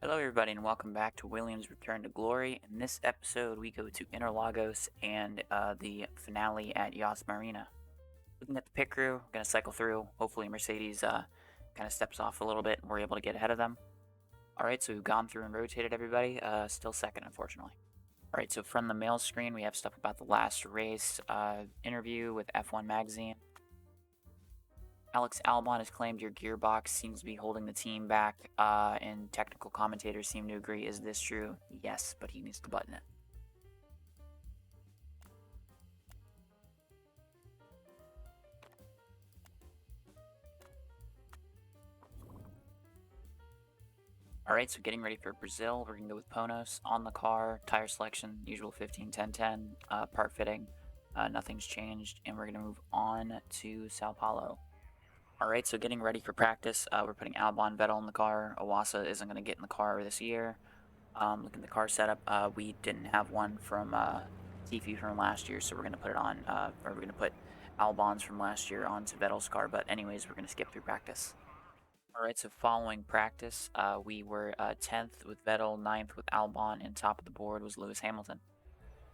Hello, everybody, and welcome back to Williams' Return to Glory. In this episode, we go to Interlagos and the finale at Yas Marina. Looking at the pit crew, going to cycle through. Hopefully, Mercedes kind of steps off a little bit and we're able to get ahead of them. Alright, so we've gone through and rotated everybody. Still second, unfortunately. Alright, so from the mail screen, we have stuff about the last race, interview with F1 Magazine. Alex Albon has claimed your gearbox seems to be holding the team back, and technical commentators seem to agree. Is this true? Yes, but he needs to button it. Alright, so getting ready for Brazil, we're going to go with Ponos on the car, tire selection, usual 15-10-10, part fitting, nothing's changed, and we're going to move on to Sao Paulo. Alright, so getting ready for practice, we're putting Albon, Vettel in the car. Owasa isn't going to get in the car this year. Looking at the car setup, we didn't have one from Tifi from last year, so we're going to put it on, or we're going to put Albon's from last year onto Vettel's car, but anyways, we're going to skip through practice. Alright, so following practice, we were 10th with Vettel, 9th with Albon, and top of the board was Lewis Hamilton.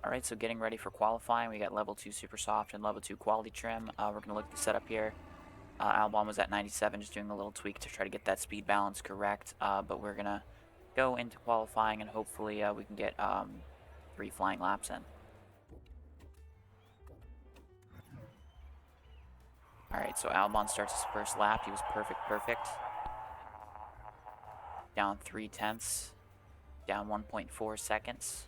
Alright, so getting ready for qualifying, we got level 2 super soft and level 2 quality trim. We're going to look at the setup here. Albon was at 97, just doing a little tweak to try to get that speed balance correct, but we're going to go into qualifying and hopefully we can get 3 flying laps in. Alright, so Albon starts his first lap. He was perfect. Down 0.3, down 1.4 seconds.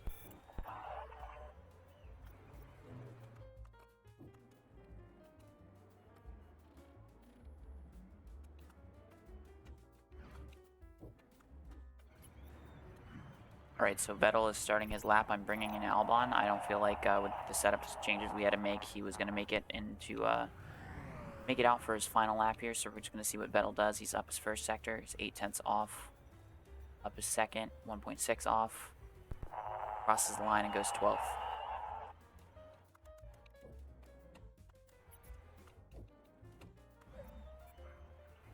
Alright, so Vettel is starting his lap. I'm bringing in Albon. I don't feel like with the setup changes we had to make, he was going to make it make it out for his final lap here. So we're just going to see what Vettel does. He's up his first sector. He's 0.8 off. Up his second, 1.6 off. Crosses the line and goes 12th.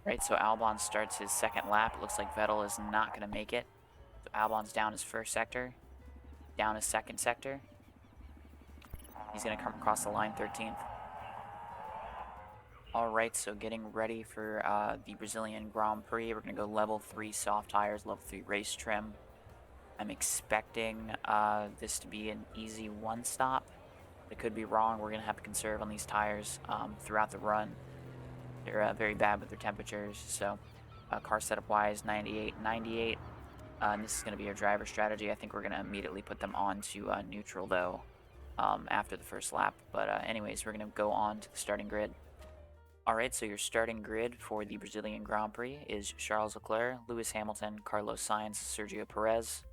Right, so Albon starts his second lap. It looks like Vettel is not going to make it. So Albon's down his first sector, down his second sector. He's going to come across the line 13th. Alright, so getting ready for the Brazilian Grand Prix. We're going to go level 3 soft tires, level 3 race trim. I'm expecting this to be an easy one stop. It could be wrong. We're going to have to conserve on these tires throughout the run. They're very bad with their temperatures, so car setup wise, 98. And this is going to be our driver strategy. I think we're going to immediately put them on to neutral though after the first lap. But anyways, we're going to go on to the starting grid. Alright, so your starting grid for the Brazilian Grand Prix is Charles Leclerc, Lewis Hamilton, Carlos Sainz, Sergio Perez,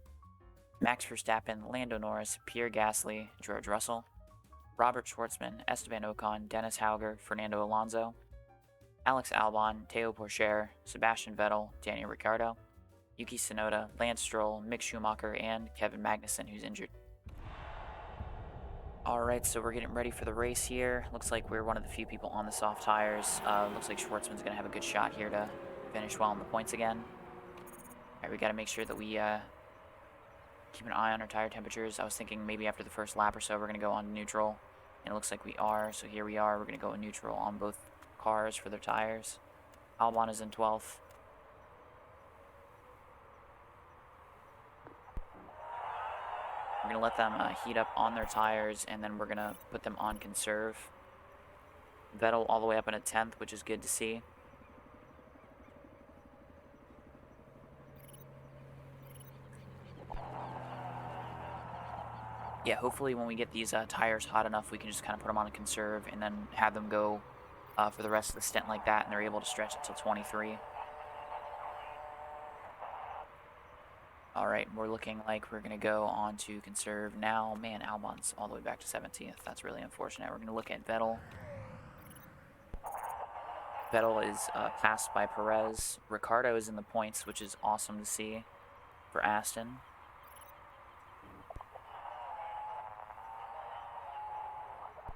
Max Verstappen, Lando Norris, Pierre Gasly, George Russell, Robert Schwartzman, Esteban Ocon, Dennis Hauger, Fernando Alonso, Alex Albon, Teo Pourchaire, Sebastian Vettel, Daniel Ricciardo, Yuki Tsunoda, Lance Stroll, Mick Schumacher, and Kevin Magnussen, who's injured. Alright, so we're getting ready for the race here. Looks like we're one of the few people on the soft tires. Looks like Schwartzman's going to have a good shot here to finish well in the points again. Alright, we got to make sure that we keep an eye on our tire temperatures. I was thinking maybe after the first lap or so we're going to go on neutral. And it looks like we are, so here we are. We're going to go in neutral on both cars for their tires. Albon is in 12th. We're going to let them heat up on their tires, and then we're going to put them on conserve. Vettel all the way up in a 10th, which is good to see. Yeah, hopefully when we get these tires hot enough, we can just kind of put them on a conserve and then have them go for the rest of the stint like that, and they're able to stretch it till 23. Alright, we're looking like we're going to go on to conserve now. Man, Albon's all the way back to 17th. That's really unfortunate. We're going to look at Vettel. Vettel is passed by Perez. Ricciardo is in the points, which is awesome to see for Aston.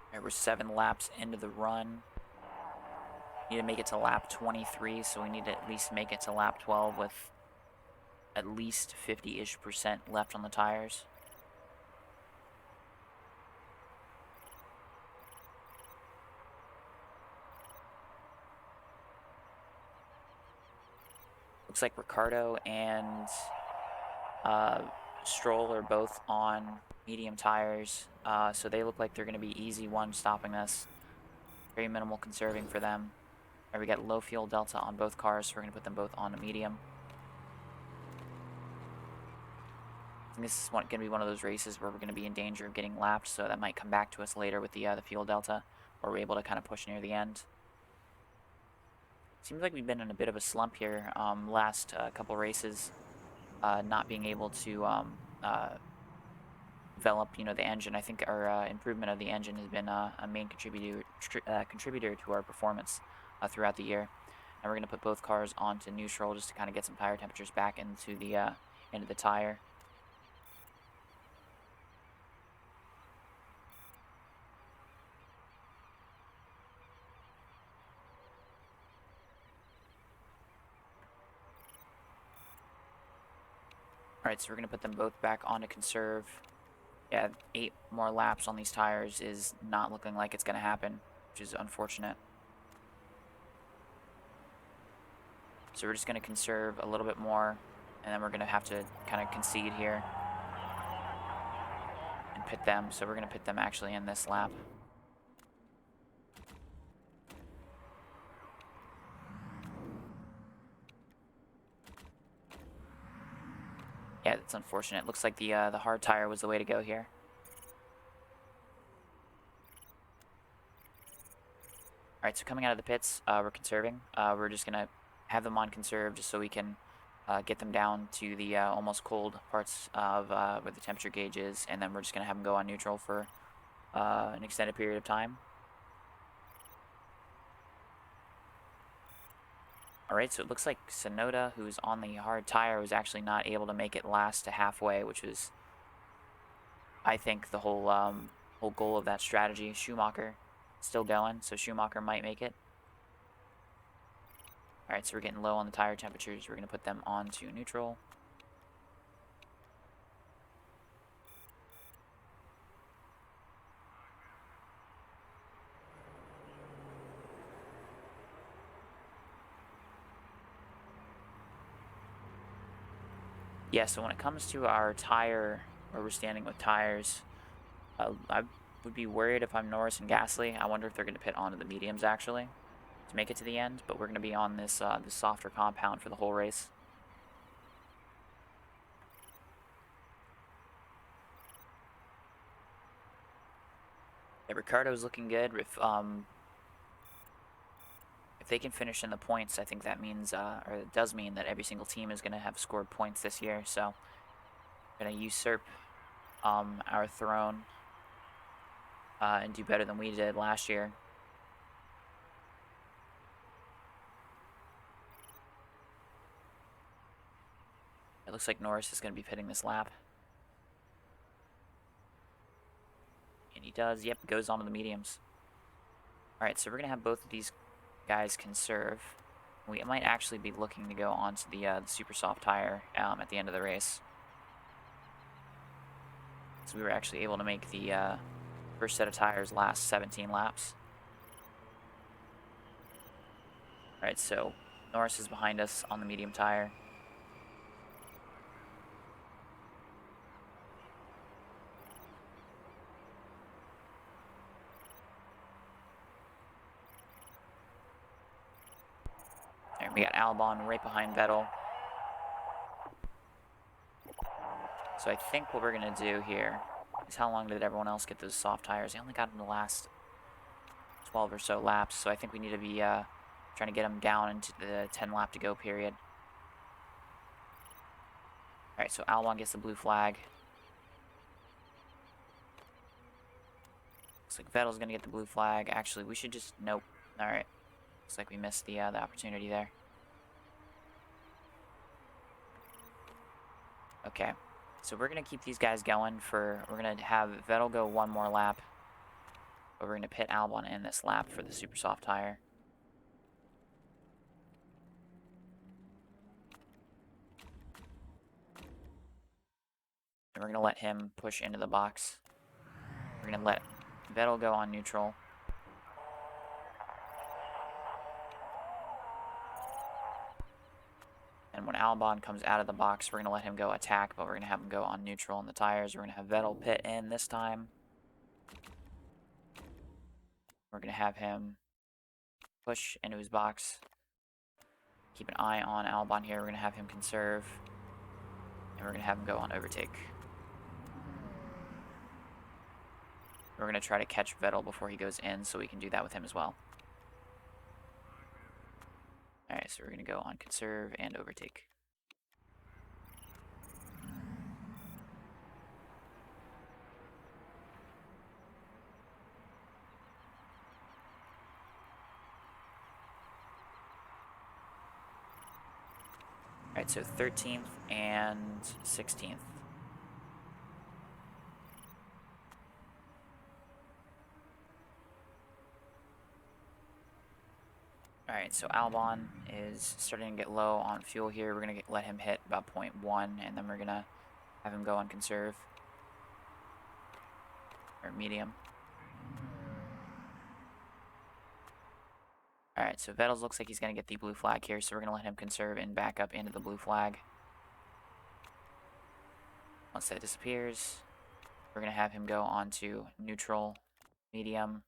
Alright, we're 7 laps into the run. Need to make it to lap 23, so we need to at least make it to lap 12 with at least 50-ish% left on the tires. Looks like Ricardo and Stroll are both on medium tires, so they look like they're going to be easy one stopping this. Very minimal conserving for them. All right, we got low fuel delta on both cars, so we're going to put them both on a medium. And this is going to be one of those races where we're going to be in danger of getting lapped, so that might come back to us later with the fuel delta, where we're able to kind of push near the end. Seems like we've been in a bit of a slump here last couple races, not being able to develop, the engine. I think our improvement of the engine has been a main contributor to our performance throughout the year. And we're going to put both cars onto neutral just to kind of get some tire temperatures back into the tire. Alright, so we're going to put them both back onto conserve. Yeah, 8 more laps on these tires is not looking like it's going to happen, which is unfortunate. So we're just going to conserve a little bit more, and then we're going to have to kind of concede here and pit them. So we're going to pit them actually in this lap. Yeah, that's unfortunate. Looks like the hard tire was the way to go here. Alright, so coming out of the pits, we're conserving. We're just going to have them on conserve just so we can get them down to the almost cold parts of where the temperature gauge is, and then we're just going to have them go on neutral for an extended period of time. Alright, so it looks like Sonoda, who's on the hard tire, was actually not able to make it last to halfway, which was, I think, the whole goal of that strategy. Schumacher still going, so Schumacher might make it. Alright, so we're getting low on the tire temperatures. We're going to put them onto neutral. Yeah, so when it comes to our tire, where we're standing with tires, I would be worried if I'm Norris and Gasly. I wonder if they're going to pit onto the mediums, actually, to make it to the end. But we're going to be on this, this softer compound for the whole race. Yeah, Ricardo's looking good. If they can finish in the points, I think that means, or it does mean that every single team is going to have scored points this year. So, going to usurp our throne and do better than we did last year. It looks like Norris is going to be pitting this lap. And he does. Yep, goes on to the mediums. Alright, so we're going to have both of these guys conserve. We might actually be looking to go onto the super soft tire at the end of the race. So we were actually able to make the first set of tires last 17 laps. Alright, so Norris is behind us on the medium tire. There, we got Albon right behind Vettel. So I think what we're going to do here is, how long did everyone else get those soft tires? They only got them the last 12 or so laps, so I think we need to be trying to get them down into the 10 lap to go period. Alright, so Albon gets the blue flag. Looks like Vettel's going to get the blue flag. Actually, we should just... Nope. Alright. Looks like we missed the opportunity there. Okay. So we're going to keep these guys going for... We're going to have Vettel go one more lap. But we're going to pit Albon in this lap for the super soft tire. we're going to let him push into the box. We're going to let Vettel go on neutral. And when Albon comes out of the box, we're going to let him go attack, but we're going to have him go on neutral on the tires. We're going to have Vettel pit in this time. We're going to have him push into his box. Keep an eye on Albon here. We're going to have him conserve. And we're going to have him go on overtake. We're going to try to catch Vettel before he goes in, so we can do that with him as well. Alright, so we're going to go on conserve and overtake. Alright, so 13th and 16th. Alright, so Albon is starting to get low on fuel here. We're going to let him hit about 0.1, and then we're going to have him go on conserve. Or medium. Alright, so Vettel looks like he's going to get the blue flag here, so we're going to let him conserve and back up into the blue flag. Once that disappears, we're going to have him go onto neutral, medium,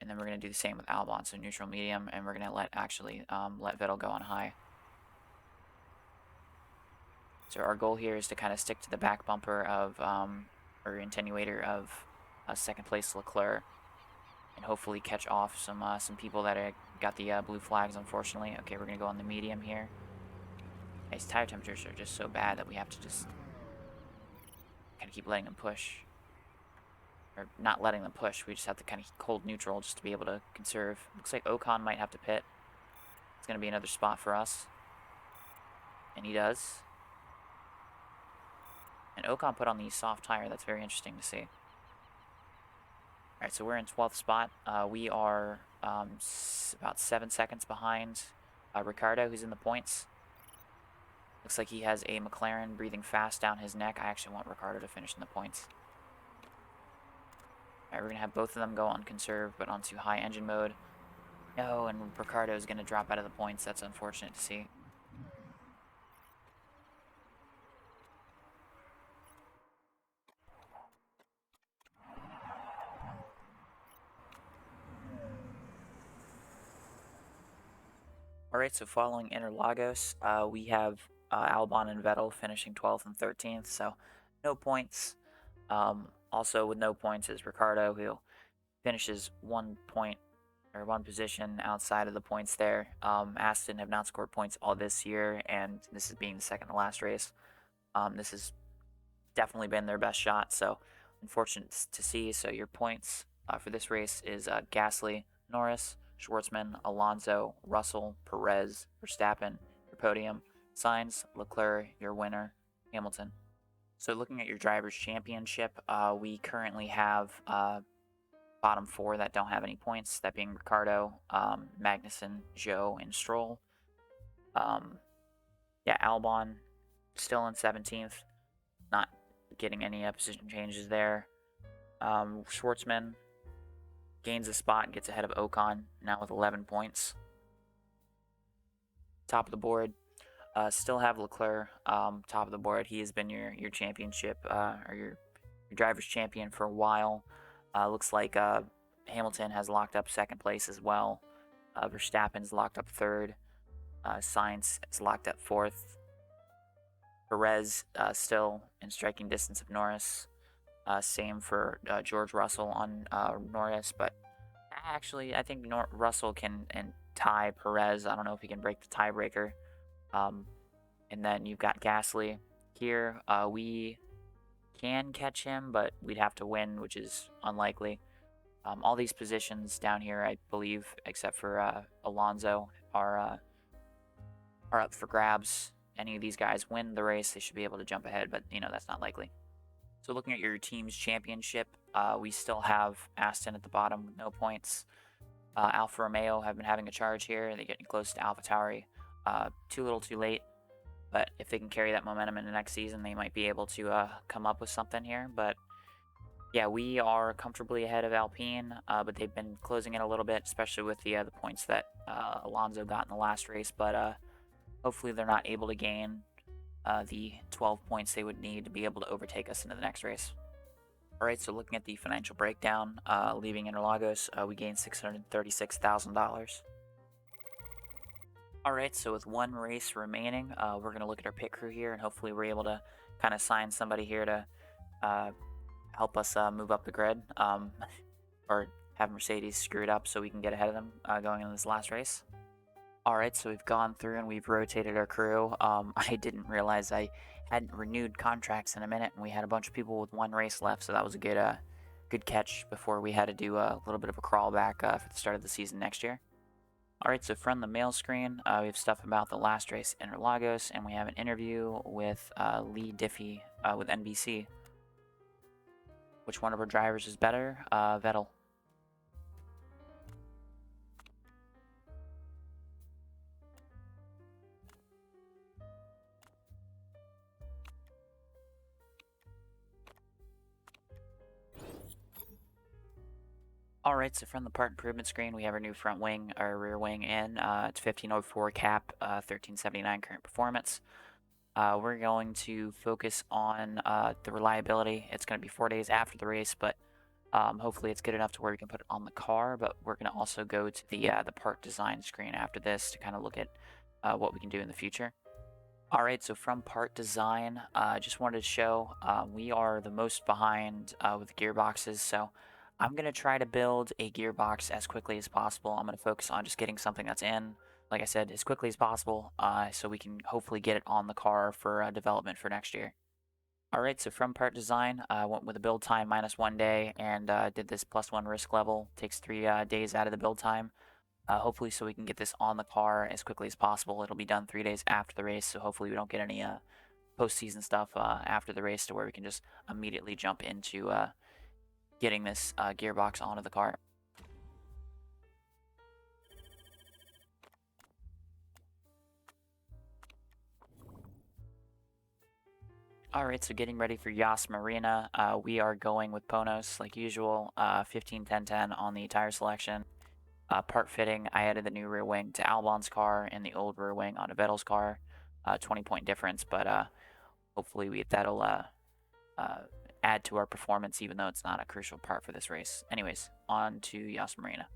and then we're going to do the same with Albon, so neutral, medium, and we're going to let Vettel go on high. So our goal here is to kind of stick to the back bumper of, or attenuator of second place Leclerc, and hopefully catch off some people that got the blue flags, unfortunately. Okay, we're going to go on the medium here. These tire temperatures are just so bad that we have to just kind of keep letting them push. Or not letting them push, we just have to kind of hold neutral just to be able to conserve. Looks like Ocon might have to pit. It's going to be another spot for us. And he does. And Ocon put on the soft tire. That's very interesting to see. Alright, so we're in 12th spot. We are about 7 seconds behind Ricciardo, who's in the points. Looks like he has a McLaren breathing fast down his neck. I actually want Ricciardo to finish in the points. Alright, we're going to have both of them go on conserve, but onto high engine mode. No, and Ricciardo is going to drop out of the points. That's unfortunate to see. Alright, so following Interlagos, we have Albon and Vettel finishing 12th and 13th, so no points. Also with no points is Ricciardo, who finishes 1 point or 1 position outside of the points there. Aston have not scored points all this year, and this is being the second to last race. This has definitely been their best shot, so unfortunate to see. So your points for this race is Gasly, Norris, Schwartzman, Alonso, Russell, Perez, Verstappen, your podium, Sainz, Leclerc, your winner, Hamilton. So looking at your Drivers' Championship, we currently have bottom 4 that don't have any points, that being Ricciardo, Magnussen, Zhou, and Stroll. Albon still in 17th, not getting any position changes there. Schwartzman gains a spot and gets ahead of Ocon, now with 11 points. Top of the board, still have Leclerc, top of the board. He has been your championship, or your driver's champion for a while. Looks like Hamilton has locked up second place as well. Verstappen's locked up third. Sainz is locked up fourth. Perez still in striking distance of Norris. Same for George Russell on Norris, but actually I think Russell can tie Perez. I don't know if he can break the tiebreaker. And then you've got Gasly here. We can catch him, but we'd have to win, which is unlikely. All these positions down here, I believe, except for Alonso, are up for grabs. Any of these guys win the race, they should be able to jump ahead, but that's not likely. So looking at your team's championship, we still have Aston at the bottom with no points. Alfa Romeo have been having a charge here. They're getting close to AlphaTauri. Too little too late. But if they can carry that momentum into next season, they might be able to come up with something here. But yeah, we are comfortably ahead of Alpine, but they've been closing in a little bit, especially with the points that Alonso got in the last race. But hopefully they're not able to gain the 12 points they would need to be able to overtake us into the next race. Alright, so looking at the financial breakdown, leaving Interlagos, we gained $636,000. Alright, so with one race remaining, we're going to look at our pit crew here, and hopefully we're able to kind of sign somebody here to help us move up the grid, or have Mercedes screw it up so we can get ahead of them going into this last race. Alright, so we've gone through and we've rotated our crew. I didn't realize I hadn't renewed contracts in a minute, and we had a bunch of people with one race left, so that was a good catch before we had to do a little bit of a crawl back for the start of the season next year. Alright, so from the mail screen, we have stuff about the last race in Interlagos, and we have an interview with Lee Diffie with NBC. Which one of our drivers is better? Vettel. Alright, so from the part improvement screen, we have our new front wing, our rear wing in. It's 1504 cap, 1379 current performance. We're going to focus on the reliability. It's going to be 4 days after the race, but hopefully it's good enough to where we can put it on the car. But we're going to also go to the part design screen after this to kind of look at what we can do in the future. Alright, so from part design, I just wanted to show we are the most behind with gearboxes, so I'm going to try to build a gearbox as quickly as possible. I'm going to focus on just getting something that's in, like I said, as quickly as possible, so we can hopefully get it on the car for development for next year. Alright, so from part design, I went with a build time -1 day and did this +1 risk level. Takes 3 days out of the build time. Hopefully so we can get this on the car as quickly as possible. It'll be done 3 days after the race, so hopefully we don't get any postseason stuff after the race to where we can just immediately jump into getting this gearbox onto the car. Alright, so getting ready for Yas Marina. We are going with Ponos like usual, 15-10-10 on the tire selection. Part fitting, I added the new rear wing to Albon's car and the old rear wing onto Vettel's car. 20-point difference, but hopefully that'll add to our performance, even though it's not a crucial part for this race. Anyways, on to Yas Marina.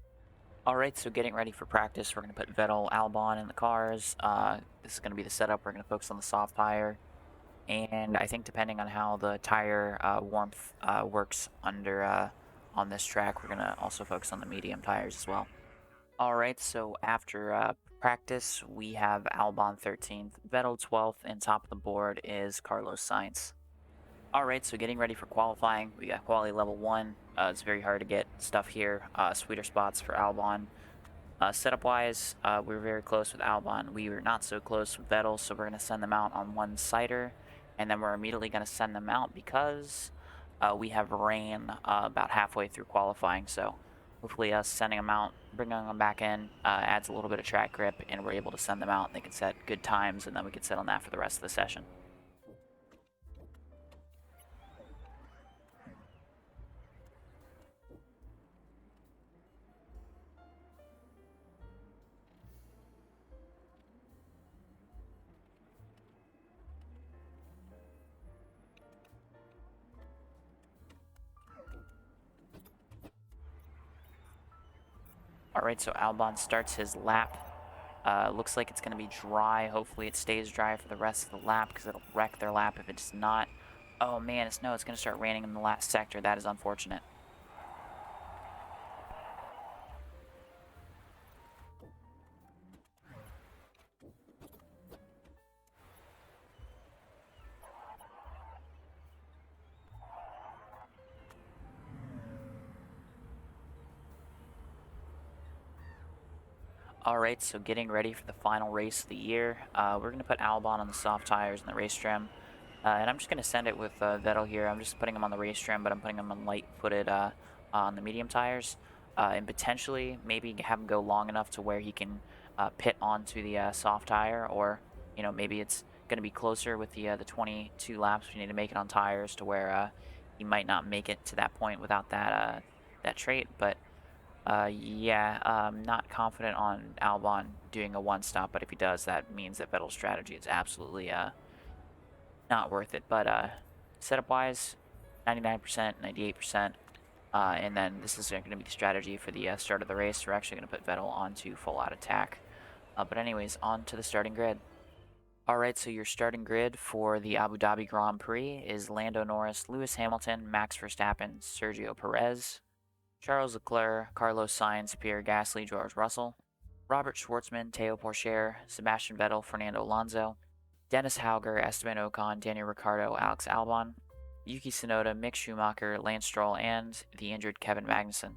Alright, so getting ready for practice, we're going to put Vettel, Albon in the cars. This is going to be the setup. We're going to focus on the soft tire. And I think depending on how the tire warmth works under on this track, we're going to also focus on the medium tires as well. Alright, so after practice, we have Albon 13th, Vettel 12th, and top of the board is Carlos Sainz. Alright, so getting ready for qualifying, we got quality level 1. It's very hard to get stuff here, sweeter spots for Albon. Setup-wise, we were very close with Albon. We were not so close with Vettel, so we're going to send them out on one sider, and then we're immediately going to send them out because we have rain about halfway through qualifying, so hopefully us sending them out, bringing them back in, adds a little bit of track grip, and we're able to send them out, and they can set good times, and then we can sit on that for the rest of the session. Alright, so Albon starts his lap. Looks like it's going to be dry. Hopefully it stays dry for the rest of the lap because it'll wreck their lap if it's not. Oh man, it's going to start raining in the last sector. That is unfortunate. Alright, so getting ready for the final race of the year. We're going to put Albon on the soft tires and the race trim. And I'm just going to send it with Vettel here. I'm just putting him on the race trim, but I'm putting him on light-footed on the medium tires. And potentially maybe have him go long enough to where he can pit onto the soft tire, or maybe it's going to be closer with the 22 laps we need to make it on tires to where he might not make it to that point without that that trait. But yeah, not confident on Albon doing a one stop. But if he does, that means that Vettel's strategy is absolutely not worth it. But setup wise, 99%, 98%. And then this is going to be the strategy for the start of the race. We're actually going to put Vettel onto full out attack. But anyways, on to the starting grid. Alright, so your starting grid for the Abu Dhabi Grand Prix is Lando Norris, Lewis Hamilton, Max Verstappen, Sergio Perez, Charles Leclerc, Carlos Sainz, Pierre Gasly, George Russell, Robert Schwartzman, Teo Pourchaire, Sebastian Vettel, Fernando Alonso, Dennis Hauger, Esteban Ocon, Daniel Ricciardo, Alex Albon, Yuki Tsunoda, Mick Schumacher, Lance Stroll, and the injured Kevin Magnussen.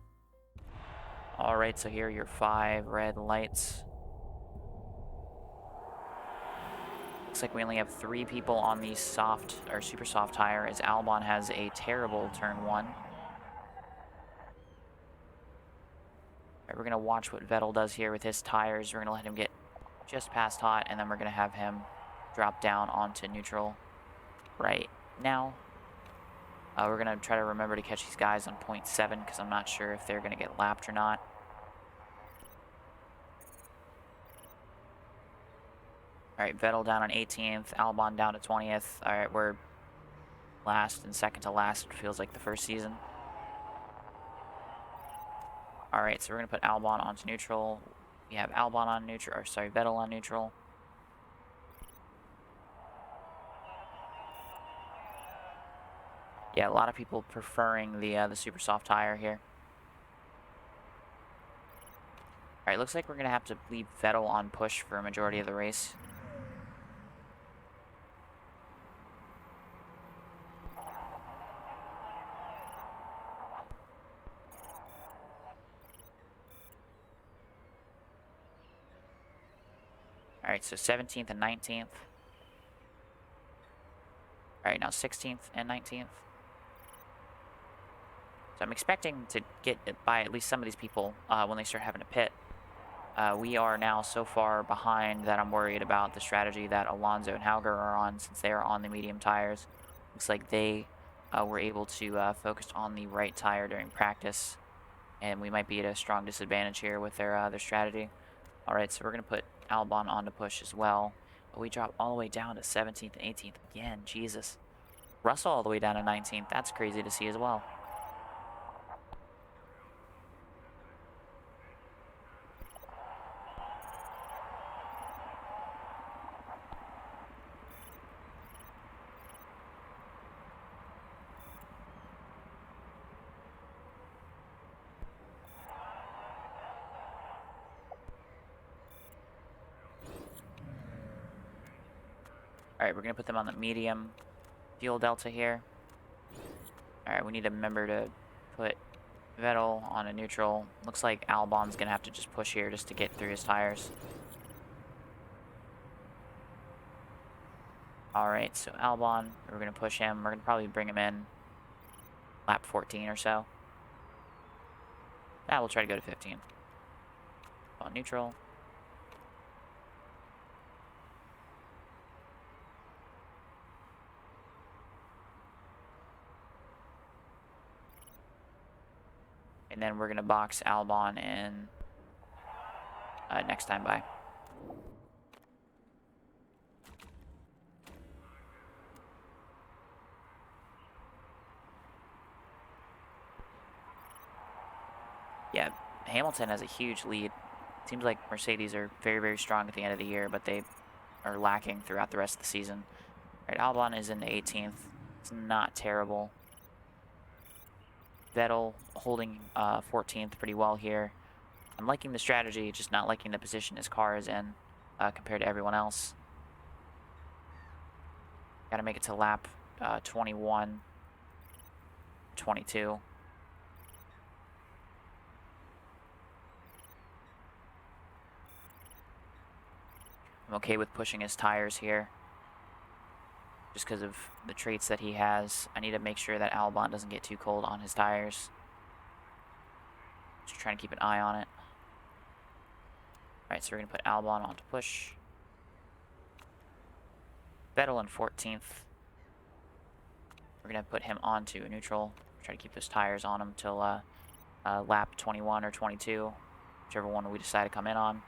Alright, so here are your 5 red lights. Looks like we only have 3 people on the soft or super soft tire, as Albon has a terrible turn 1. Alright, we're going to watch what Vettel does here with his tires. We're going to let him get just past hot, and then we're going to have him drop down onto neutral right now. We're going to try to remember to catch these guys on 0.7 because I'm not sure if they're going to get lapped or not. Alright, Vettel down on 18th, Albon down to 20th. Alright, we're last and second to last, it feels like the first season. Alright, so we're going to put Albon onto neutral. We have Albon on neutral, or sorry, Vettel on neutral. Yeah, a lot of people preferring the super soft tire here. Alright, looks like we're going to have to leave Vettel on push for a majority of the race. Alright, so 17th and 19th. Alright, now 16th and 19th. So I'm expecting to get by at least some of these people when they start having to pit. We are now so far behind that I'm worried about the strategy that Alonso and Hauger are on, since they are on the medium tires. Looks like they were able to focus on the right tire during practice, and we might be at a strong disadvantage here with their strategy. Alright, so we're going to put Albon on to push as well. But we drop all the way down to 17th and 18th again. Jesus. Russell all the way down to 19th. That's crazy to see as well. Alright, we're going to put them on the medium fuel delta here. Alright, we need to remember to put Vettel on a neutral. Looks like Albon's going to have to just push here just to get through his tires. Alright, so Albon, we're going to push him. We're going to probably bring him in lap 14 or so. We'll try to go to 15. On neutral. And then we're going to box Albon in next time by. Yeah, Hamilton has a huge lead. Seems like Mercedes are very, very strong at the end of the year, but they are lacking throughout the rest of the season. All right, Albon is in the 18th. It's not terrible. Vettel holding 14th pretty well here. I'm liking the strategy, just not liking the position his car is in compared to everyone else. Got to make it to lap 21, 22. I'm okay with pushing his tires here, just because of the traits that he has. I need to make sure that Albon doesn't get too cold on his tires. Just trying to keep an eye on it. Alright, so we're going to put Albon on to push. Vettel in 14th. We're going to put him onto neutral. Try to keep those tires on him till lap 21 or 22, whichever one we decide to come in on.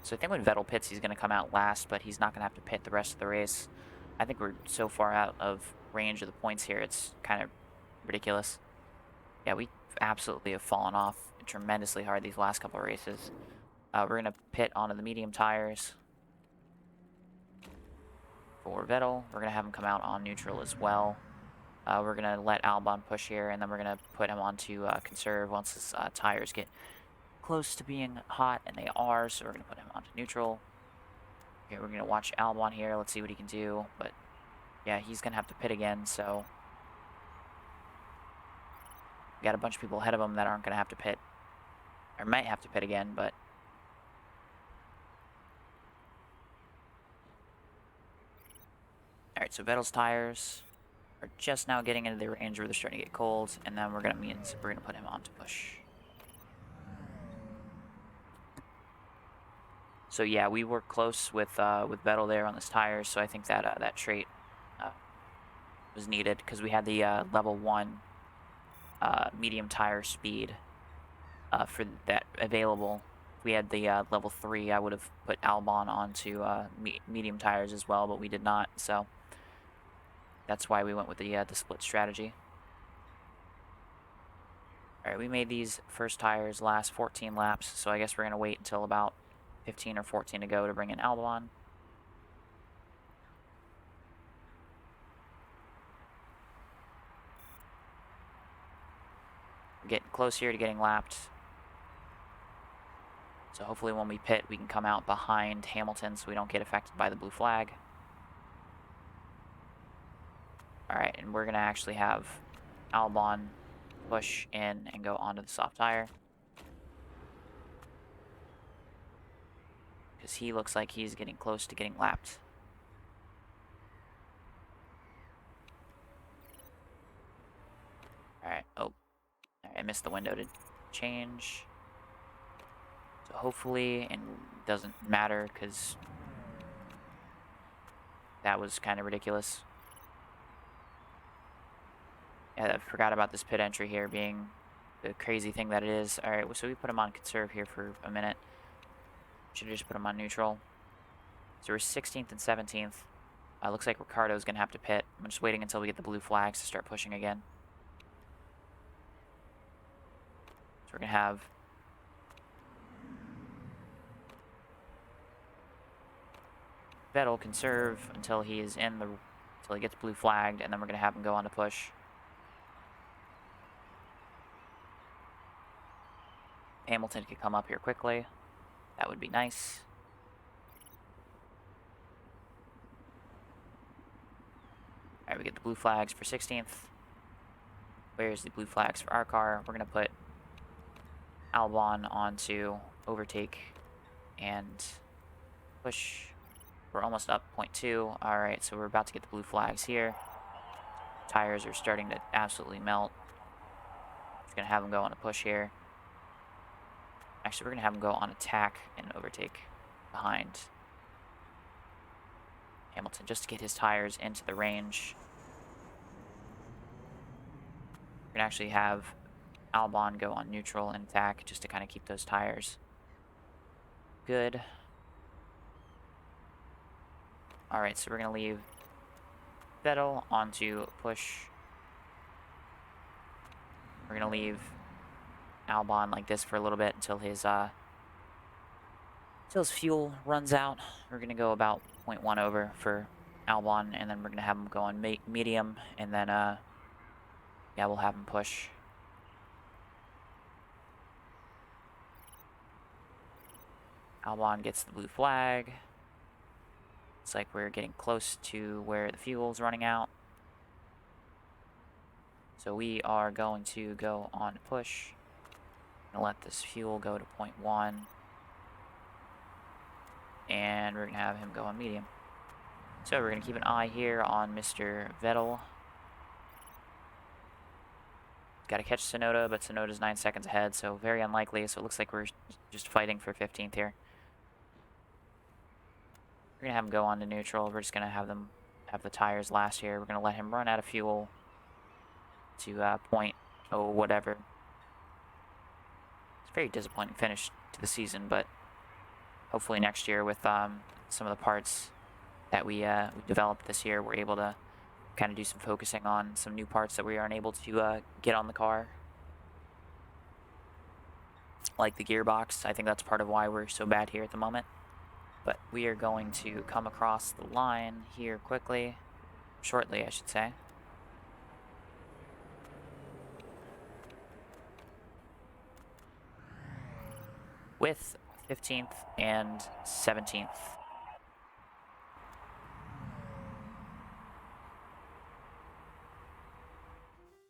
So I think when Vettel pits, he's going to come out last, but he's not going to have to pit the rest of the race. I think we're so far out of range of the points here, it's kind of ridiculous. Yeah, we absolutely have fallen off tremendously hard these last couple of races. We're going to pit onto the medium tires for Vettel. We're going to have him come out on neutral as well. We're going to let Albon push here, and then we're going to put him onto conserve once his tires get close to being hot, and they are, so we're going to put him onto neutral. Okay, we're going to watch Albon here. Let's see what he can do, but yeah, he's going to have to pit again, so we got a bunch of people ahead of him that aren't going to have to pit, or might have to pit again, but alright, so Vettel's tires are just now getting into the range where they're starting to get cold, and then we're going to put him on to push. So yeah, we were close with Vettel there on his tires, so I think that that trait was needed because we had the level 1 medium tire speed for that available. If we had the level 3, I would have put Albon onto medium tires as well, but we did not, so that's why we went with the split strategy. Alright, we made these first tires last 14 laps, so I guess we're going to wait until about 15 or 14 to go to bring in Albon. We're getting close here to getting lapped. So hopefully when we pit, we can come out behind Hamilton so we don't get affected by the blue flag. Alright, and we're going to actually have Albon push in and go onto the soft tire. Because he looks like he's getting close to getting lapped. Alright, oh. I missed the window to change. So hopefully, and it doesn't matter because that was kind of ridiculous. Yeah, I forgot about this pit entry here being the crazy thing that it is. Alright, so we put him on conserve here for a minute. Should have just put him on neutral. So we're 16th and 17th. Looks like Ricardo's going to have to pit. I'm just waiting until we get the blue flags to start pushing again. So we're going to have Vettel conserve until he is until he gets blue flagged, and then we're going to have him go on to push. Hamilton could come up here quickly. That would be nice. Alright, we get the blue flags for 16th. Where's the blue flags for our car? We're going to put Albon onto overtake and push. We're almost up 0.2. Alright, so we're about to get the blue flags here. Tires are starting to absolutely melt. Just going to have them go on a push here. Actually, we're going to have him go on attack and overtake behind Hamilton just to get his tires into the range. We're going to actually have Albon go on neutral and attack just to kind of keep those tires good. Alright, so we're going to leave Vettel onto push. We're going to leave Albon like this for a little bit until his fuel runs out. We're going to go about 0.1 over for Albon, and then we're going to have him go on medium, and then yeah, we'll have him push. Albon gets the blue flag. It's like we're getting close to where the fuel's running out. So we are going to go on push. Gonna let this fuel go to 0.1. And we're gonna have him go on medium. So we're gonna keep an eye here on Mr. Vettel. got to catch Tsunoda, but Tsunoda's 9 seconds ahead, so very unlikely. So it looks like we're just fighting for 15th here. We're going to have him go on to neutral. We're just going to have them have the tires last here. We're going to let him run out of fuel to point, oh, whatever. It's a very disappointing finish to the season, but hopefully next year with some of the parts that we developed this year, we're able to kind of do some focusing on some new parts that we aren't able to get on the car. Like the gearbox. I think that's part of why we're so bad here at the moment. But we are going to come across the line here quickly. Shortly, I should say. With 15th and 17th.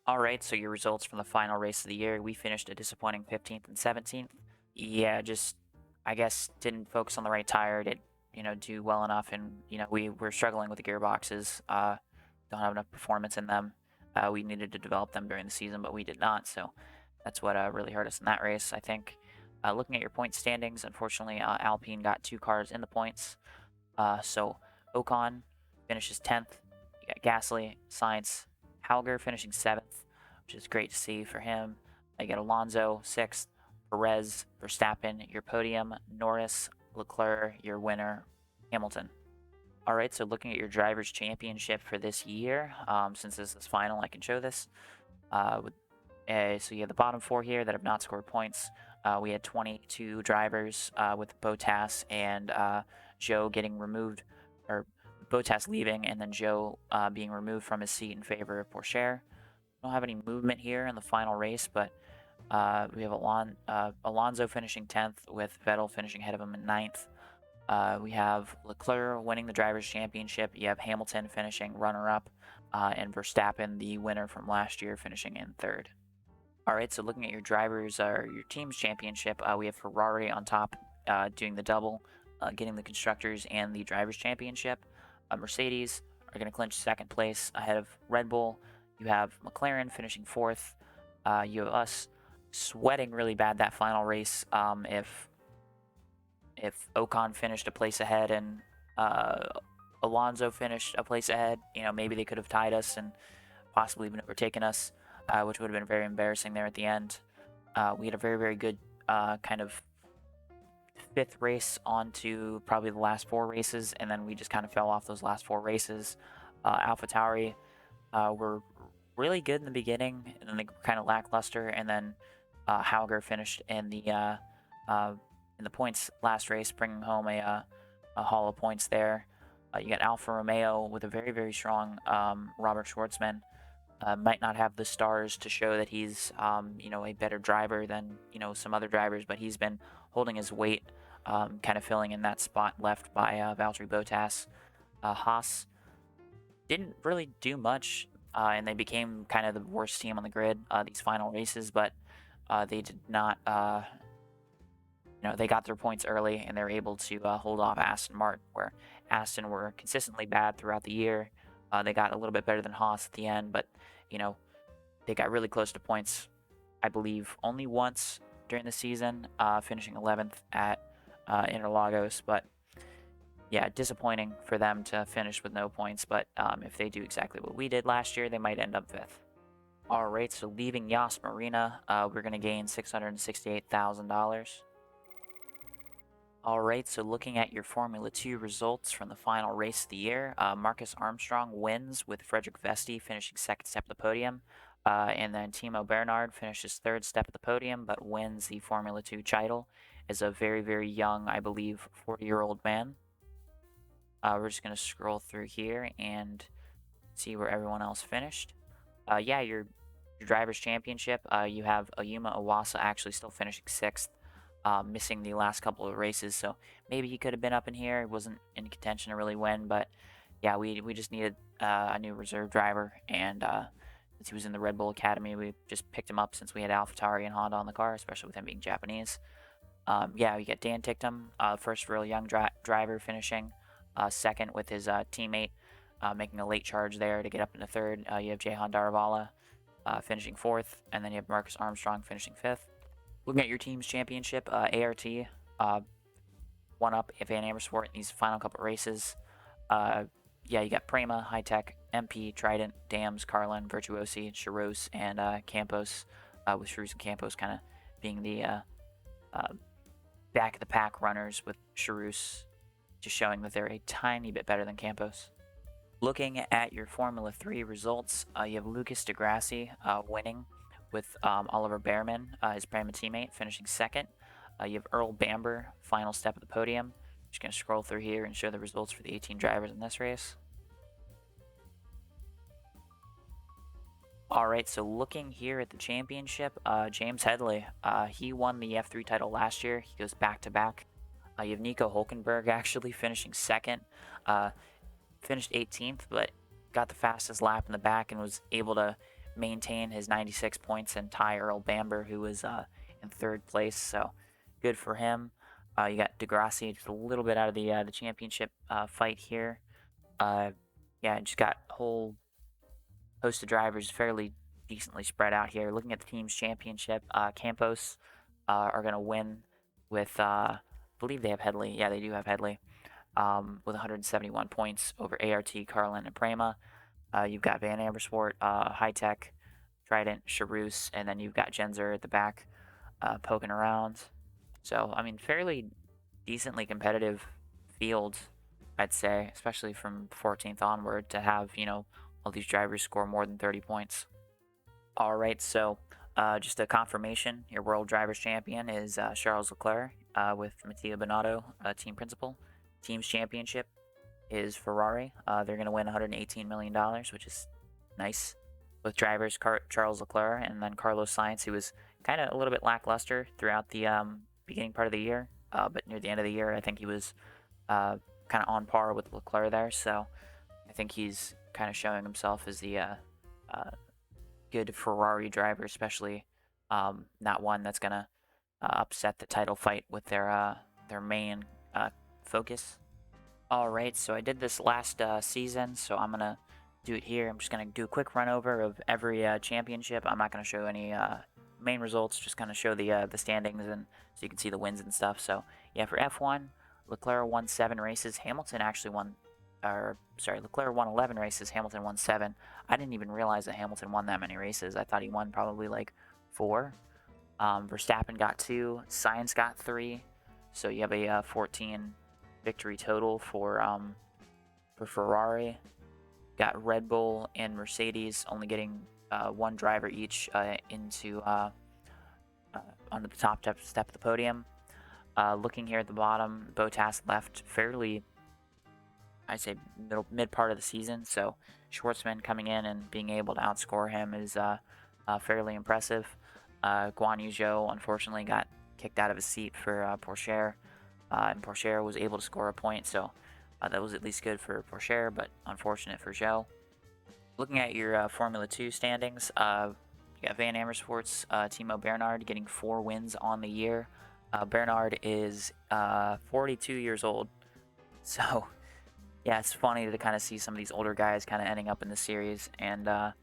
Alright, so your results from the final race of the year. We finished a disappointing 15th and 17th. Yeah, just, I guess, didn't focus on the right tire. Didn't, do well enough, and, we were struggling with the gearboxes. Don't have enough performance in them. We needed to develop them during the season, but we did not, so that's what really hurt us in that race, I think. Looking at your point standings, unfortunately, Alpine got 2 cars in the points. So Ocon finishes 10th. You got Gasly, Sainz, Halger finishing 7th, which is great to see for him. You got Alonso 6th, Perez, Verstappen, your podium, Norris, Leclerc, your winner, Hamilton. All right, so looking at your Drivers' Championship for this year, since this is final, I can show this. So you have the bottom 4 here that have not scored points. We had 22 drivers with Bottas and Zhou getting removed, or Bottas leaving, and then Zhou being removed from his seat in favor of Pourchaire. Don't have any movement here in the final race, but we have Alonso finishing 10th with Vettel finishing ahead of him in 9th. We have Leclerc winning the Drivers' Championship. You have Hamilton finishing runner-up, and Verstappen, the winner from last year, finishing in 3rd. All right, so looking at your your team's championship, we have Ferrari on top, doing the double, getting the Constructors and the Drivers' Championship. Mercedes are going to clinch 2nd place ahead of Red Bull. You have McLaren finishing 4th. You have us sweating really bad that final race. If Ocon finished a place ahead and Alonso finished a place ahead, maybe they could have tied us and possibly even overtaken us, which would have been very embarrassing there at the end. We had a very, very good kind of 5th race on to probably the last 4 races, and then we just kind of fell off those last 4 races. AlphaTauri were really good in the beginning, and then they were kind of lackluster, and then Halger finished in the points last race, bringing home a haul of points there. You got Alfa Romeo with a very, very strong Robert Schwartzman. Might not have the stars to show that he's, a better driver than, some other drivers, but he's been holding his weight, kind of filling in that spot left by Valtteri Bottas. Haas didn't really do much, and they became kind of the worst team on the grid these final races, but they did not, they got their points early, and they were able to hold off Aston Martin, where Aston were consistently bad throughout the year. They got a little bit better than Haas at the end, but, they got really close to points, I believe, only once during the season, finishing 11th at Interlagos. But, yeah, disappointing for them to finish with no points. But if they do exactly what we did last year, they might end up 5th. All right, so leaving Yas Marina, we're going to gain $668,000. Alright, so looking at your Formula 2 results from the final race of the year, Marcus Armstrong wins with Frederick Vesti finishing 2nd step of the podium, and then Timo Bernhard finishes 3rd step of the podium but wins the Formula 2 title as a very, very young, I believe, 40-year-old man. We're just going to scroll through here and see where everyone else finished. Yeah, your Drivers' Championship, you have Ayuma Iwasa actually still finishing 6th. Missing the last couple of races, so maybe he could have been up in here. He wasn't in contention to really win, but yeah, we just needed a new reserve driver, and since he was in the Red Bull Academy, we just picked him up since we had AlphaTauri and Honda on the car, especially with him being Japanese. Yeah, we got Dan Ticktum, first real young driver, finishing 2nd with his teammate, making a late charge there to get up into 3rd. You have Jehan Daravala finishing 4th, and then you have Marcus Armstrong finishing 5th. Looking at your team's championship, ART one up Van Amersfoort in these final couple races. Yeah, you got Prema, High Tech, MP, Trident, Dams, Carlin, Virtuosi, Charos, and Campos, with Charos and Campos kind of being the back of the pack runners, with Charos just showing that they're a tiny bit better than Campos. Looking at your Formula 3 results, you have Lucas deGrassi winning with Oliver Behrman, his Prema teammate, finishing 2nd. You have Earl Bamber, final step of the podium. Just going to scroll through here and show the results for the 18 drivers in this race. Alright, so looking here at the championship, James Headley, he won the F3 title last year. He goes back-to-back. You have Nico Hulkenberg actually finishing 2nd. Finished 18th, but got the fastest lap in the back and was able to maintain his 96 points and tie Earl Bamber, who was in 3rd place. So good for him. You got deGrassi just a little bit out of the championship fight here. Yeah, just got a whole host of drivers fairly decently spread out here. Looking at the team's championship, Campos are going to win with, I believe they have Headley. Yeah, they do have Headley. With 171 points over ART, Carlin, and Prema. You've got Van Amersfoort, High Tech, Trident, Charouse, and then you've got Genzer at the back poking around. So, I mean, fairly decently competitive field, I'd say, especially from 14th onward, to have, you know, all these drivers score more than 30 points. All right, so just a confirmation, your World Drivers Champion is Charles Leclerc with Mattia Binotto, team principal. Team's championship is Ferrari. They're going to win $118 million, which is nice. With drivers Charles Leclerc and then Carlos Sainz, who was kind of a little bit lackluster throughout the beginning part of the year. But near the end of the year, I think he was kind of on par with Leclerc there. So I think he's kind of showing himself as the good Ferrari driver, especially not one that's going to upset the title fight with their main focus. Alright, so I did this last season, so I'm going to do it here. I'm just going to do a quick run over of every championship. I'm not going to show any main results, just kind of show the standings, and so you can see the wins and stuff. So yeah, for F1, Leclerc won 7 races. Hamilton actually won, Leclerc won 11 races. Hamilton won 7. I didn't even realize that Hamilton won that many races. I thought he won probably like 4. Verstappen got 2. Sainz got 3. So you have a 14 victory total for Ferrari. Got Red Bull and Mercedes only getting 1 driver each into onto the top step of the podium. Looking here at the bottom, Bottas left fairly, I'd say, mid part of the season. So Schwartzman coming in and being able to outscore him is fairly impressive. Guan Yu Zhou unfortunately got kicked out of his seat for Pourchaire. And Pourchaire was able to score a point, so that was at least good for Pourchaire, but unfortunate for Zhou. Looking at your Formula 2 standings, you got Van Amersfoort's Timo Bernhard getting 4 wins on the year. Bernhard is 42 years old, so yeah, it's funny to kind of see some of these older guys kind of ending up in the series and kind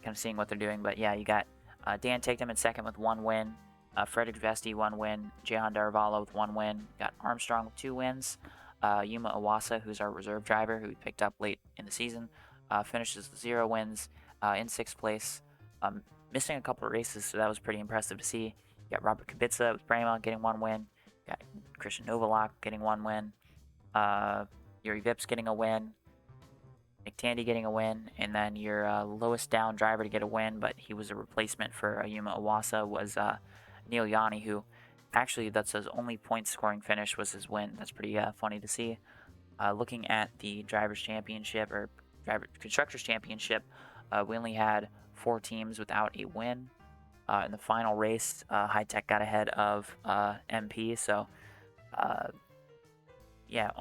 of seeing what they're doing. But yeah, you got Dan Ticktum in 2nd with 1 win. Frederick Vesti 1 win, Jehan Daravala with 1 win, got Armstrong with 2 wins, Yuma Iwasa, who's our reserve driver, who we picked up late in the season, finishes with 0 wins in 6th place, missing a couple of races, so that was pretty impressive to see. You got Robert Kubica with Prema getting 1 win, you got Christian Novalak getting 1 win, Yuri Vips getting a win, Nick Tandy getting a win, and then your lowest down driver to get a win, but he was a replacement for Yuma Iwasa, was Neil Yanni, who actually, that's his only point scoring finish was his win. That's pretty funny to see. Looking at the Drivers' Championship, or Constructors' Championship, we only had 4 teams without a win. In the final race, High Tech got ahead of MP, so yeah,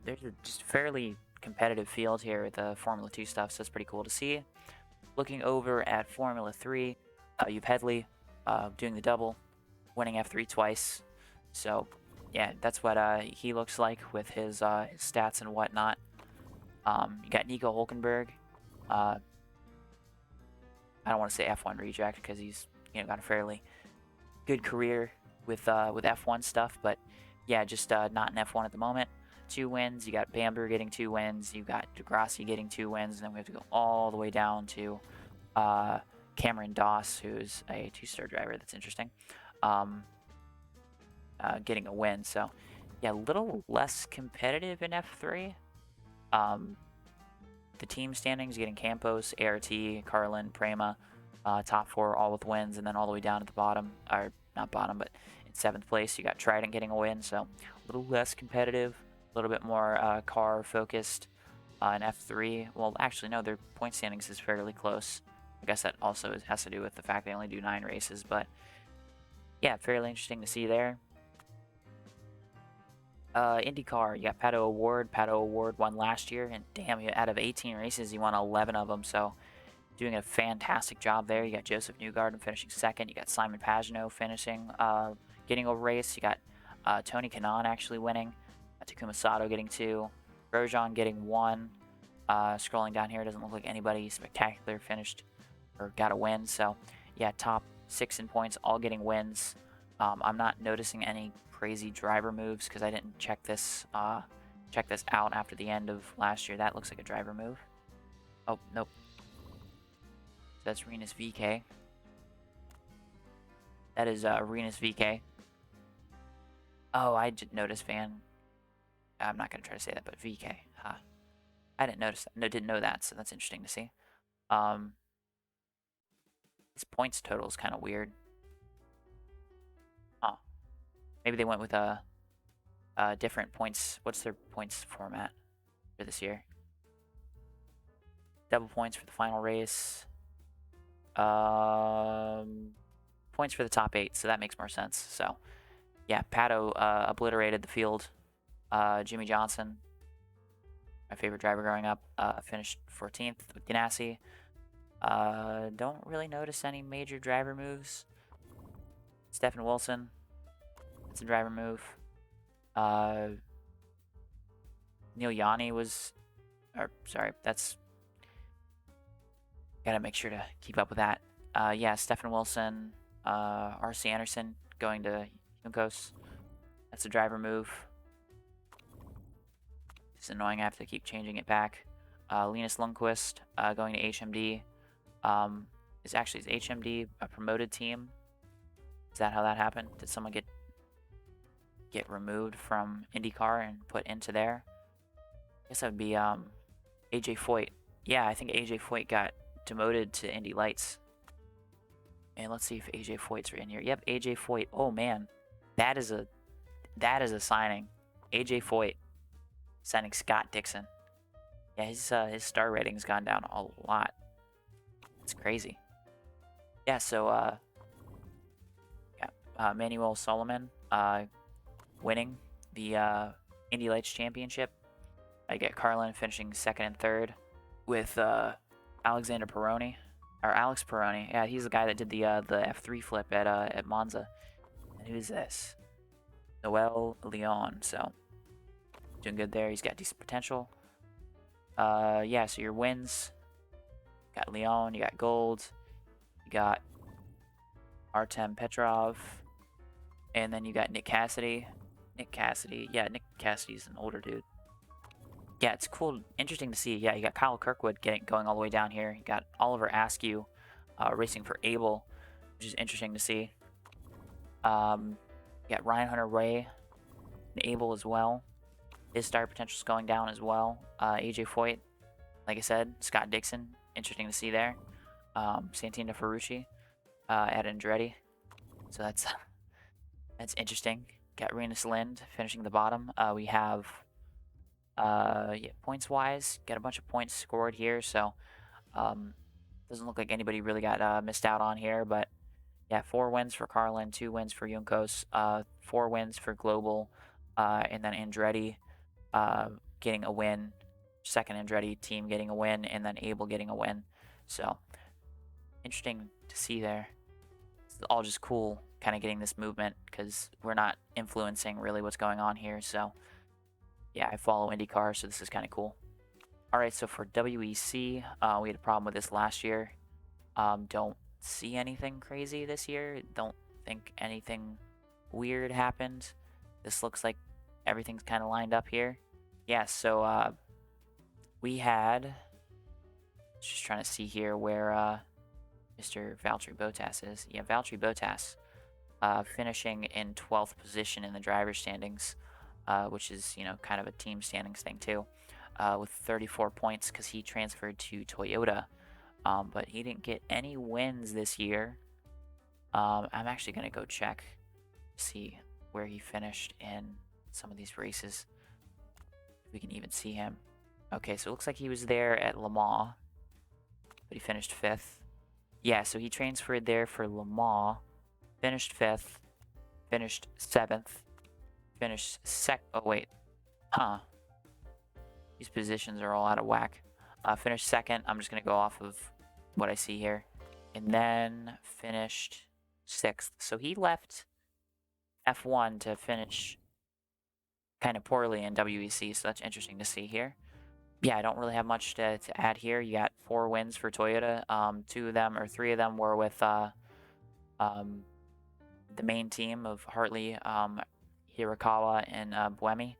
there's a just fairly competitive field here with the Formula 2 stuff, so it's pretty cool to see. Looking over at Formula 3, you've Headley doing the double, winning F3 twice. So yeah, that's what he looks like with his stats and whatnot. You got Nico Hulkenberg I don't want to say F1 reject because he's got a fairly good career with F1 stuff, but yeah, just not in F1 at the moment. 2 wins. You got Bamber getting 2 wins. You got Degrassi getting 2 wins, and then we have to go all the way down to Cameron Doss, who's a 2-star driver. That's interesting. Getting a win. So yeah, a little less competitive in F3. The team standings, getting Campos, ART, Carlin, Prema, top 4 all with wins, and then all the way down at the bottom, or not bottom, but in 7th place, you got Trident getting a win. So a little less competitive, a little bit more car focused in F3. Well, actually, no, their point standings is fairly close. I guess that also has to do with the fact they only do 9 races, but yeah, fairly interesting to see there. IndyCar, you got Pato Award. Pato Award won last year, and damn, out of 18 races, he won 11 of them, so doing a fantastic job there. You got Joseph Newgarden finishing 2nd. You got Simon Pagenaud finishing, getting a race. You got Tony Kanaan actually winning. Takuma Sato getting 2. Grosjean getting 1. Scrolling down here, doesn't look like anybody spectacular finished or got a win. So yeah, top 6 in points, all getting wins. I'm not noticing any crazy driver moves because I didn't check this out after the end of last year. That looks like a driver move. Oh, nope. That's Renus VK. That is Renus VK. Oh, I did notice Van. I'm not going to try to say that, but VK. Huh. I didn't notice that. No, didn't know that, so that's interesting to see. His points total is kind of weird. Oh. Maybe they went with a different points. What's their points format for this year? Double points for the final race. Points for the top 8, so that makes more sense. So, yeah, Pato obliterated the field. Jimmy Johnson, my favorite driver growing up, finished 14th with Ganassi. Don't really notice any major driver moves. Stephen Wilson, that's a driver move. Neil Yanni was, that's, gotta make sure to keep up with that. Yeah, Stephen Wilson, R.C. Anderson going to Juncos. That's a driver move. It's annoying, I have to keep changing it back. Linus Lundqvist going to HMD. Is HMD a promoted team? Is that how that happened? Did someone get removed from IndyCar and put into there? I guess that would be AJ Foyt. Yeah, I think AJ Foyt got demoted to Indy Lights. And let's see if AJ Foyt's in here. Yep, AJ Foyt. Oh man, that is a signing. AJ Foyt signing Scott Dixon. Yeah, his star rating's gone down a lot. It's crazy. Yeah, so Manuel Solomon winning the Indy Lights Championship. I get Carlin finishing 2nd and 3rd with Alexander Peroni. Or Alex Peroni. Yeah, he's the guy that did the F3 flip at Monza. And who's this? Noel Leon. So doing good there. He's got decent potential. Yeah, so your wins. You got Leon, you got Gold, you got Artem Petrov, and then you got Nick Cassidy. Nick Cassidy's an older dude. Yeah, it's cool, interesting to see. Yeah, you got Kyle Kirkwood going all the way down here. You got Oliver Askew racing for Abel, which is interesting to see. You got Ryan Hunter-Ray and Abel as well. His star potential is going down as well. AJ Foyt, like I said, Scott Dixon, interesting to see there. Santino Ferrucci at Andretti. So that's interesting. Got Renus Lind finishing the bottom. We have points wise, got a bunch of points scored here, so doesn't look like anybody really got missed out on here, but yeah, 4 wins for Carlin, 2 wins for Juncos, 4 wins for Global, and then Andretti getting a win, 2nd Andretti team getting a win, and then Abel getting a win. So interesting to see there. It's all just cool kind of getting this movement because we're not influencing really what's going on here. So yeah, I follow IndyCar, so this is kind of cool. All right, so for WEC, we had a problem with this last year. Don't see anything crazy this year. Don't think anything weird happened. This looks like everything's kind of lined up here. Yeah, so we had, just trying to see here where Mr. Valtteri Bottas is. Yeah, Valtteri Bottas finishing in 12th position in the driver's standings, which is, you know, kind of a team standings thing too, with 34 points because he transferred to Toyota. But he didn't get any wins this year. I'm actually going to go check, see where he finished in some of these races. If we can even see him. Okay, so it looks like he was there at Le Mans, but he finished 5th. Yeah, so he transferred there for Le Mans, finished 5th, finished 7th, finished oh wait, huh. These positions are all out of whack. Finished 2nd, I'm just going to go off of what I see here. And then finished 6th. So he left F1 to finish kind of poorly in WEC, so that's interesting to see here. Yeah, I don't really have much to add here. You got 4 wins for Toyota. 2 of them, or 3 of them, were with the main team of Hartley, Hirakawa, and Buemi.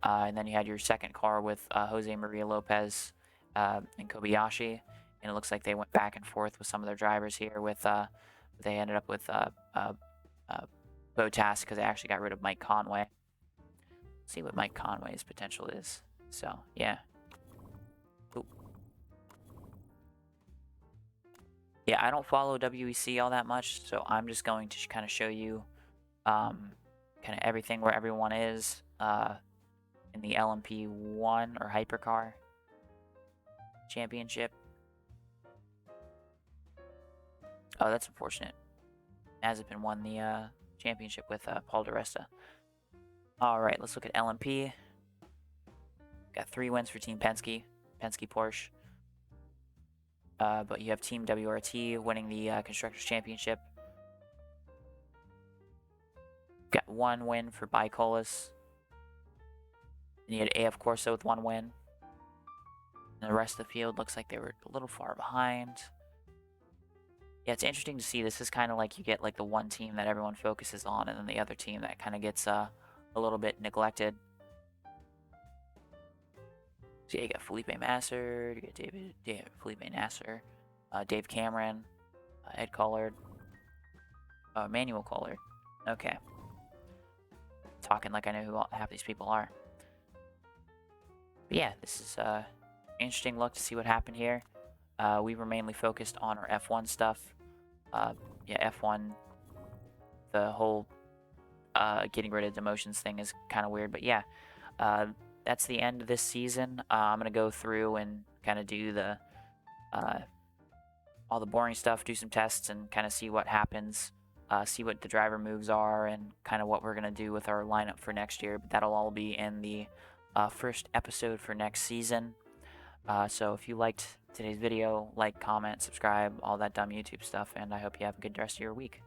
And then you had your second car with Jose Maria Lopez and Kobayashi. And it looks like they went back and forth with some of their drivers here. With they ended up with Bottas because they actually got rid of Mike Conway. Let's see what Mike Conway's potential is. So yeah. Oop. Yeah, I don't follow WEC all that much, so I'm just going to kind of show you kind of everything where everyone is in the LMP1 or Hypercar Championship. Oh, that's unfortunate. Mazepin won the championship with Paul di Resta. All right, let's look at LMP. Got 3 wins for Team Penske, Penske Porsche. But you have Team WRT winning the Constructors Championship. Got 1 win for Bicolis. And you had AF Corso with 1 win. And the rest of the field looks like they were a little far behind. Yeah, it's interesting to see. This is kind of like you get like the one team that everyone focuses on, and then the other team that kind of gets a little bit neglected. So yeah, you got Felipe Nasser, you got Felipe Nasser, Dave Cameron, Ed Collard, Emmanuel Collard. Okay. Talking like I know who half these people are. But yeah, this is an interesting look to see what happened here. We were mainly focused on our F1 stuff. Yeah, F1, the whole getting rid of demotions thing is kind of weird. But yeah, that's the end of this season. I'm going to go through and kind of do the all the boring stuff, do some tests, and kind of see what happens, see what the driver moves are, and kind of what we're going to do with our lineup for next year. But that'll all be in the first episode for next season. So if you liked today's video, like, comment, subscribe, all that dumb YouTube stuff, and I hope you have a good rest of your week.